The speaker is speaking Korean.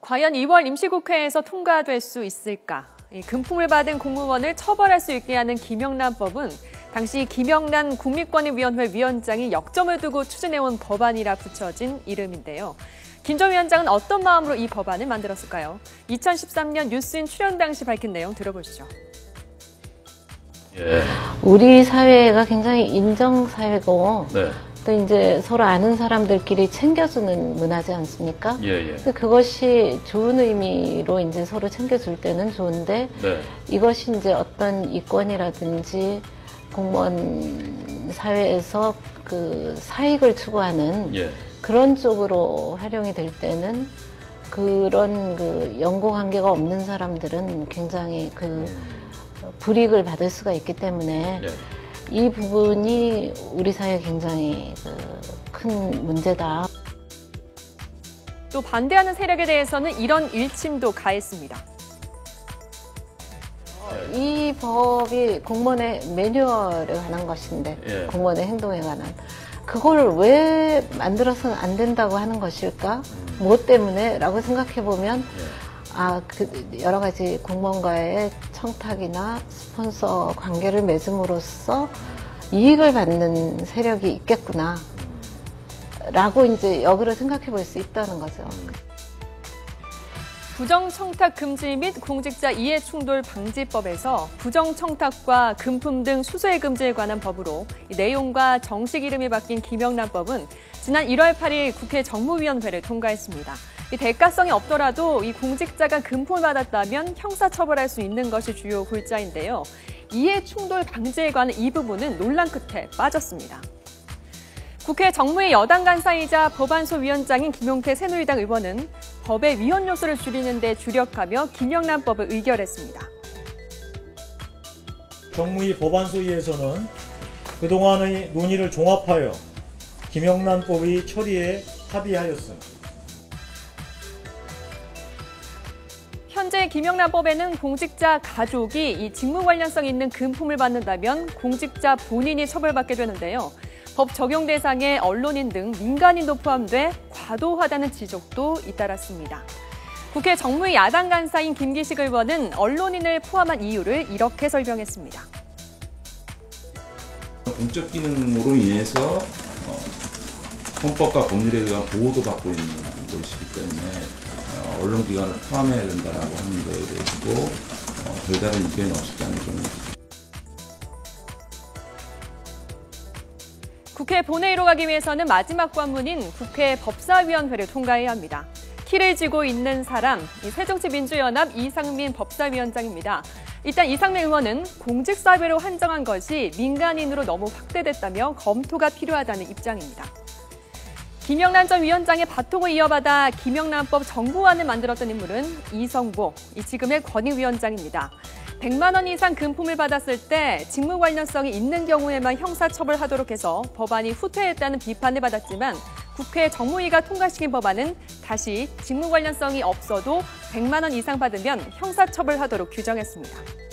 과연 2월 임시국회에서 통과될 수 있을까? 금품을 받은 공무원을 처벌할 수 있게 하는 김영란법은 당시 김영란 국민권익위원회 위원장이 역점을 두고 추진해온 법안이라 붙여진 이름인데요. 김 전 위원장은 어떤 마음으로 이 법안을 만들었을까요? 2013년 뉴스인 출연 당시 밝힌 내용 들어보시죠. 우리 사회가 굉장히 인정사회고 네. 또 이제 서로 아는 사람들끼리 챙겨주는 문화지 않습니까? 근데 그것이 좋은 의미로 이제 서로 챙겨줄 때는 좋은데 네. 이것이 이제 어떤 이권이라든지 공무원 사회에서 그 사익을 추구하는 그런 쪽으로 활용이 될 때는 그런 그 연고관계가 없는 사람들은 굉장히 그 불이익을 받을 수가 있기 때문에 이 부분이 우리 사회에 굉장히 큰 문제다. 또 반대하는 세력에 대해서는 이런 일침도 가했습니다. 이 법이 공무원의 매뉴얼에 관한 것인데 공무원의 행동에 관한 그걸 왜 만들어서는 안 된다고 하는 것일까? 무엇 때문에? 라고 생각해 보면 여러 가지 공무원과의 청탁이나 스폰서 관계를 맺음으로써 이익을 받는 세력이 있겠구나. 라고 이제 역으로 생각해 볼 수 있다는 거죠. 부정청탁 금지 및 공직자 이해충돌 방지법에서 부정청탁과 금품 등 수수의 금지에 관한 법으로 내용과 정식 이름이 바뀐 김영란법은 지난 1월 8일 국회 정무위원회를 통과했습니다. 이 대가성이 없더라도 이 공직자가 금품을 받았다면 형사처벌할 수 있는 것이 주요 골자인데요. 이해충돌 방지에 관한 이 부분은 논란 끝에 빠졌습니다. 국회 정무위 여당 간사이자 법안소 위원장인 김용태 새누리당 의원은 법의 위헌 요소를 줄이는 데 주력하며 김영란법을 의결했습니다. 정무위 법안소위에서는 그동안의 논의를 종합하여 김영란법의 처리에 합의하였습니다. 현재 김영란법에는 공직자 가족이 이 직무 관련성 있는 금품을 받는다면 공직자 본인이 처벌받게 되는데요. 법 적용 대상에 언론인 등 민간인도 포함돼 과도하다는 지적도 잇따랐습니다. 국회 정무위 야당 간사인 김기식 의원은 언론인을 포함한 이유를 이렇게 설명했습니다. 공적 기능으로 인해서 헌법과 법률에 의한 보호도 받고 있는 것이기 때문에 언론기관을 포함해야 된다고 하는 것에 대해서도 별다른 의견이 없었다는 점입니다. 국회 본회의로 가기 위해서는 마지막 관문인 국회 법사위원회를 통과해야 합니다. 키를 쥐고 있는 사람, 새정치민주연합 이상민 법사위원장입니다. 일단 이상민 의원은 공직사회로 한정한 것이 민간인으로 너무 확대됐다며 검토가 필요하다는 입장입니다. 김영란 전 위원장의 바통을 이어받아 김영란법 정부안을 만들었던 인물은 이성보, 지금의 권익위원장입니다. 100만 원 이상 금품을 받았을 때 직무 관련성이 있는 경우에만 형사처벌하도록 해서 법안이 후퇴했다는 비판을 받았지만 국회 정무위가 통과시킨 법안은 다시 직무 관련성이 없어도 100만 원 이상 받으면 형사처벌하도록 규정했습니다.